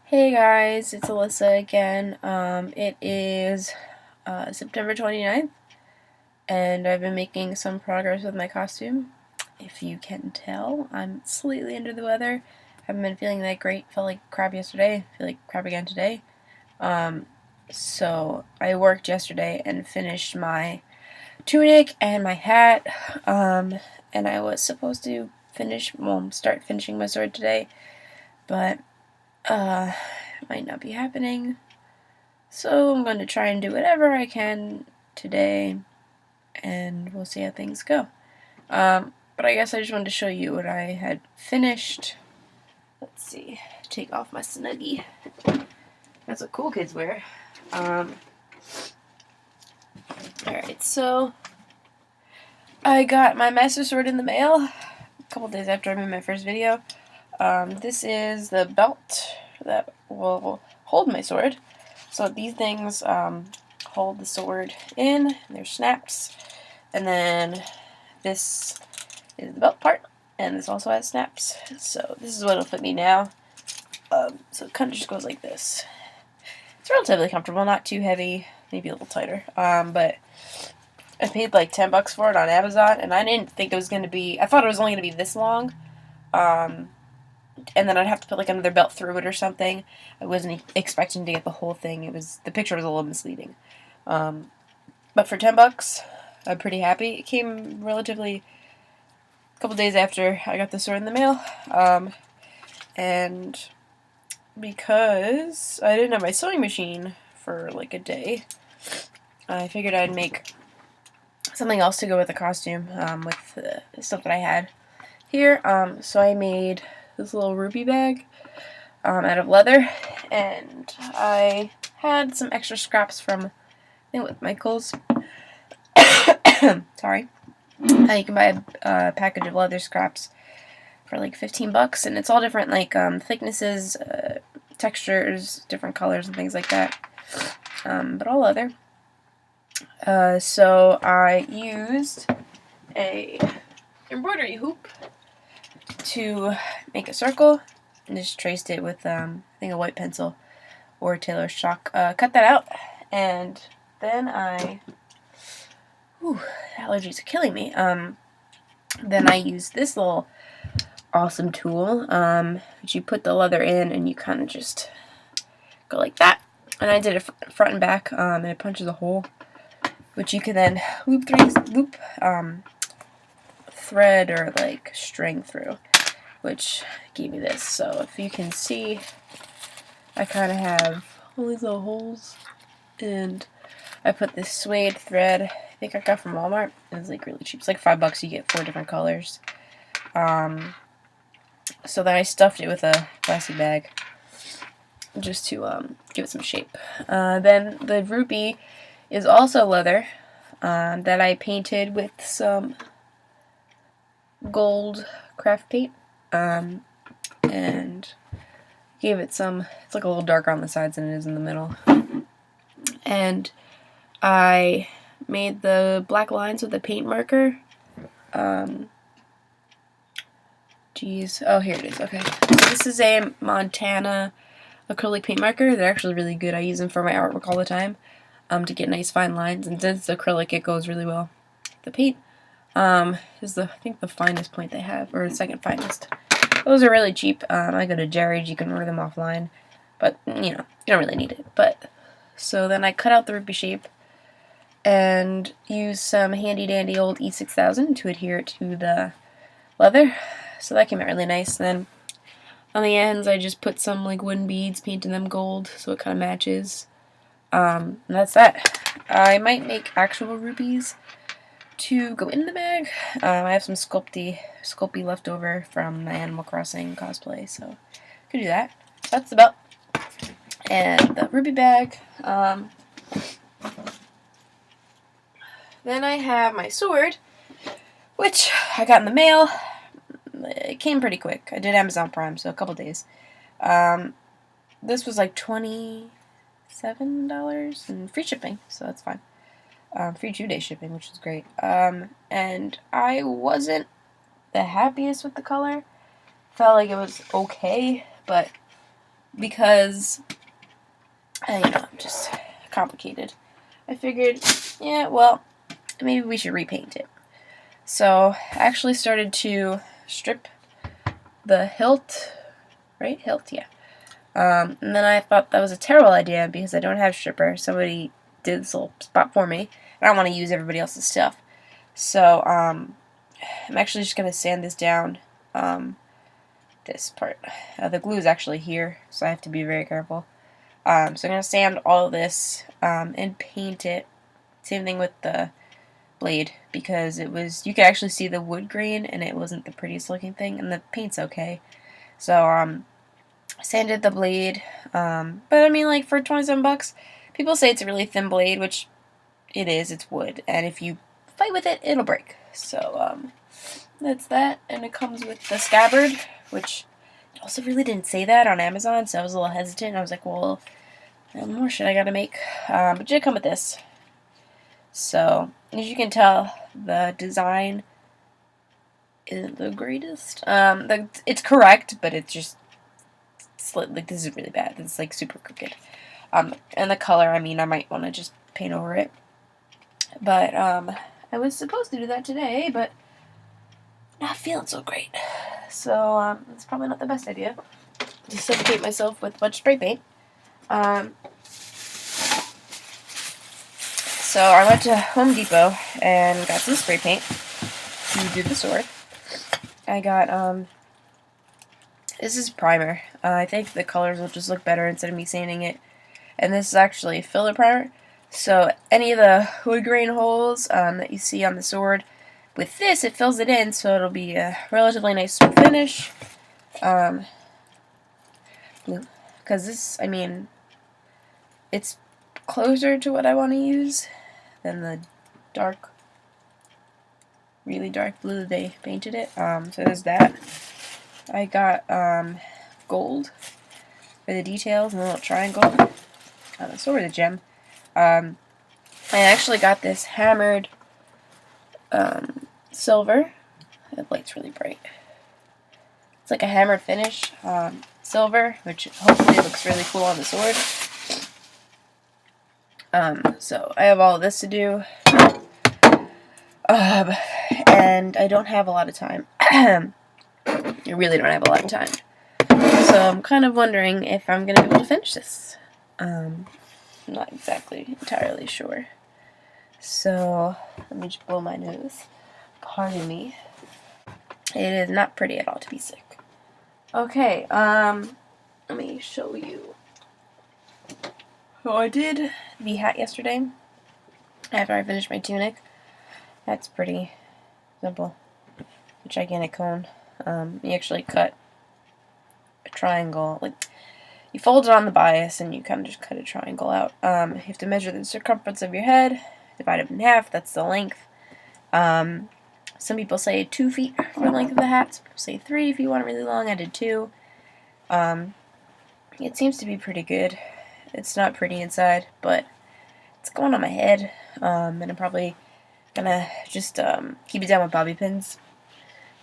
Hey guys, it's Alyssa again. It is September 29th, and I've been making some progress with my costume. If you can tell, I'm slightly under the weather. Haven't been feeling that great. Felt like crap yesterday. Feel like crap again today. Um, so I worked yesterday and finished my tunic and my hat. And I was supposed to start finishing my sword today, but might not be happening. So I'm going to try and do whatever I can today, and we'll see how things go. But I guess I just wanted to show you what I had finished. Let's see. Take off my Snuggie. That's what cool kids wear. Alright, so I got my Master Sword in the mail a couple days after I made my first video. This is the belt that will hold my sword. So these things hold the sword in, they're snaps, and then this is the belt part, and this also has snaps. So this is what it'll fit me now. So it kind of just goes like this. It's relatively comfortable, not too heavy, maybe a little tighter. But I paid like $10 for it on Amazon, and I didn't think it was going to be, I thought it was only going to be this long. And then I'd have to put like another belt through it or something. I wasn't expecting to get the whole thing. The picture was a little misleading. But for $10, I'm pretty happy. It came relatively a couple days after I got the sword in the mail. And because I didn't have my sewing machine for like a day, I figured I'd make something else to go with the costume with the stuff that I had here. So I made this little rupee bag out of leather, and I had some extra scraps from, I think, with Michael's. Sorry. You can buy a package of leather scraps for like $15, and it's all different like thicknesses, textures, different colors, and things like that. But all leather. So I used a embroidery hoop to make a circle, and just traced it with I think a white pencil or tailor's chalk. Cut that out, and then allergies are killing me. Then I used this little awesome tool, which you put the leather in and you kind of just go like that. And I did it front and back, and it punches a hole, which you can then loop thread or like string through, which gave me this. So if you can see, I kind of have all these little holes, and I put this suede thread, I think I got from Walmart. It was like really cheap. It's like $5, you get 4 different colors. So then I stuffed it with a plastic bag just to give it some shape. Then the rupee is also leather that I painted with some gold craft paint, and gave it some, it's like a little darker on the sides than it is in the middle. And I made the black lines with a paint marker. Oh, here it is. Okay. So this is a Montana acrylic paint marker. They're actually really good. I use them for my artwork all the time to get nice fine lines. And since it's acrylic, it goes really well. The paint is I think the finest point they have, or the second finest. Those are really cheap. I go to Jared's. You can order them offline, but you don't really need it. But so then I cut out the rupee shape and use some handy dandy old E6000 to adhere it to the leather. So that came out really nice. And then on the ends, I just put some like wooden beads, painting them gold so it kind of matches. And that's that. I might make actual rupees to go in the bag. I have some Sculpey left over from my Animal Crossing cosplay, so I could do that. That's the belt and the rupee bag. Then I have my sword, which I got in the mail. It came pretty quick. I did Amazon Prime, so a couple days. This was like $27 and free shipping, so that's fine. Free 2-day shipping, which is great. And I wasn't the happiest with the color. Felt like it was okay, but because, you know, I'm just complicated. I figured, yeah, well, maybe we should repaint it. So I actually started to strip the hilt, right? Hilt, yeah. And then I thought that was a terrible idea because I don't have stripper. Somebody did this little spot for me. I don't want to use everybody else's stuff. So, I'm actually just going to sand this down, this part. The glue is actually here, so I have to be very careful. So I'm going to sand all of this, and paint it. Same thing with the blade, because it was, you could actually see the wood grain, and it wasn't the prettiest looking thing, and the paint's okay. So, sanded the blade, but I mean, like, for 27 bucks, people say it's a really thin blade, which it is, it's wood, and if you fight with it, it'll break. So, that's that, and it comes with the scabbard, which also really didn't say that on Amazon, so I was a little hesitant. I was like, well, what more shit I gotta make? But it did come with this. So, as you can tell, the design isn't the greatest. It's correct, but it's just, like, this is really bad. It's, like, super crooked. And the color, I mean, I might want to just paint over it. But, I was supposed to do that today, but not feeling so great. So, it's probably not the best idea to suffocate myself with a bunch of spray paint. So I went to Home Depot and got some spray paint to do the sword. I got, this is primer. I think the colors will just look better instead of me sanding it. And this is actually filler primer. So any of the wood grain holes that you see on the sword, with this it fills it in, so it'll be a relatively nice smooth finish. Because this, I mean, it's closer to what I want to use than the dark, really dark blue they painted it. So there's that. I got gold for the details and a little triangle. So with a gem. I actually got this hammered silver. The light's really bright. It's like a hammered finish silver, which hopefully looks really cool on the sword. So I have all of this to do, and I don't have a lot of time. I really don't have a lot of time. So I'm kind of wondering if I'm going to be able to finish this. I'm not exactly entirely sure. So let me just blow my nose. Pardon me. It is not pretty at all to be sick. Okay, let me show you. So I did the hat yesterday after I finished my tunic. That's pretty simple. A gigantic cone. You actually cut a triangle. Like, you fold it on the bias and you kind of just cut a triangle out. You have to measure the circumference of your head, divide it in half. That's the length. Some people say 2 feet for the length of the hat. Some people say 3 if you want it really long. I did 2. It seems to be pretty good. It's not pretty inside, but it's going on my head. And I'm probably gonna just keep it down with bobby pins.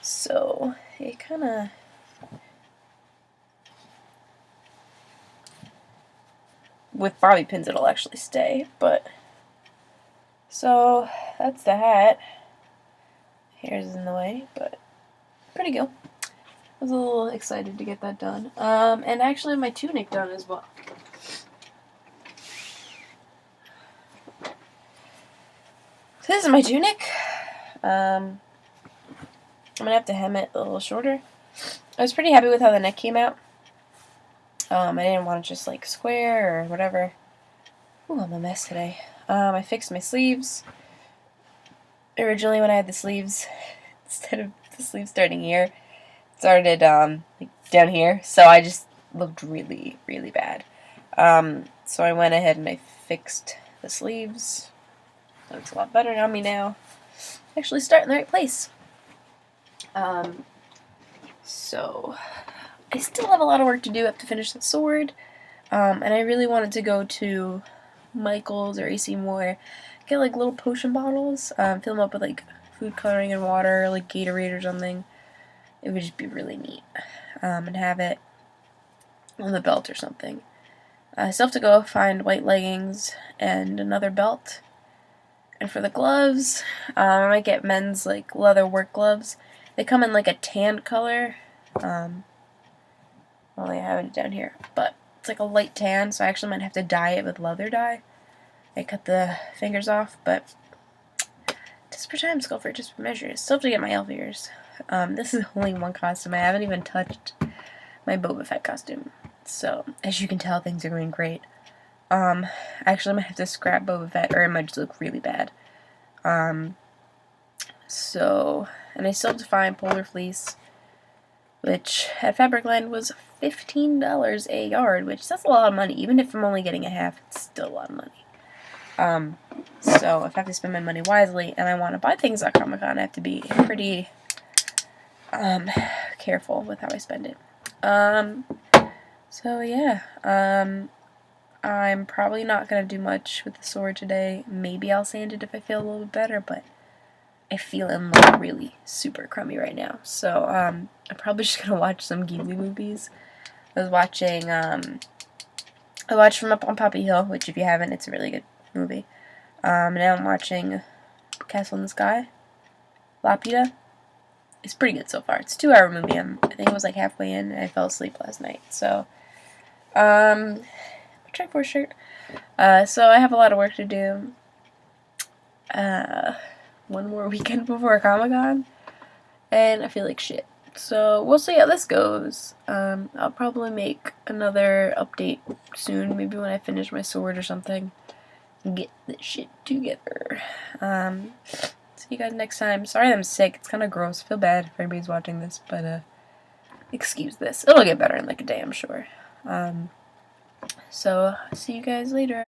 So it kind of with bobby pins it'll actually stay. But so that's the hat. Hair's in the way, but pretty good. I was a little excited to get that done. And actually my tunic done as well. So this is my tunic. I'm gonna have to hem it a little shorter. I was pretty happy with how the neck came out. I didn't want it just like square or whatever. Ooh, I'm a mess today. I fixed my sleeves. Originally when I had the sleeves, instead of the sleeves starting here, it started like down here. So I just looked really, really bad. So I went ahead and I fixed the sleeves. Looks a lot better on me now. Actually start in the right place. So I still have a lot of work to do. I have to finish the sword. And I really wanted to go to Michael's or AC Moore, get like little potion bottles, fill them up with like food coloring and water, like Gatorade or something. It would just be really neat. And have it on the belt or something. I still have to go find white leggings and another belt. And for the gloves, I might get men's like leather work gloves. They come in like a tan color. Well, I have it down here, but it's like a light tan, so I actually might have to dye it with leather dye. I cut the fingers off, but just for time skull for just for measures. Still have to get my elf ears. This is only one costume. I haven't even touched my Boba Fett costume. So, as you can tell, things are going great. Actually, I might have to scrap Boba Fett, or it might just look really bad. So, and I still have to find Polar Fleece, which at Fabricland was $15 a yard, which that's a lot of money. Even if I'm only getting a half, it's still a lot of money. So if I have to spend my money wisely, and I want to buy things at Comic-Con, I have to be pretty, careful with how I spend it. So yeah, I'm probably not going to do much with the sword today. Maybe I'll sand it if I feel a little bit better, but I feel like really super crummy right now. So, I'm probably just going to watch some Ghibli movies. I was watching, I watched From Up on Poppy Hill, which if you haven't, it's a really good movie. Now I'm watching Castle in the Sky, Lapida. It's pretty good so far. It's a 2-hour movie. I think it was like halfway in, and I fell asleep last night. So, check for a shirt. So I have a lot of work to do. One more weekend before Comic-Con, and I feel like shit. So we'll see how this goes. I'll probably make another update soon, maybe when I finish my sword or something. Get this shit together. See you guys next time. Sorry I'm sick. It's kind of gross. I feel bad if anybody's watching this, but excuse this. It'll get better in like a day, I'm sure. So see you guys later.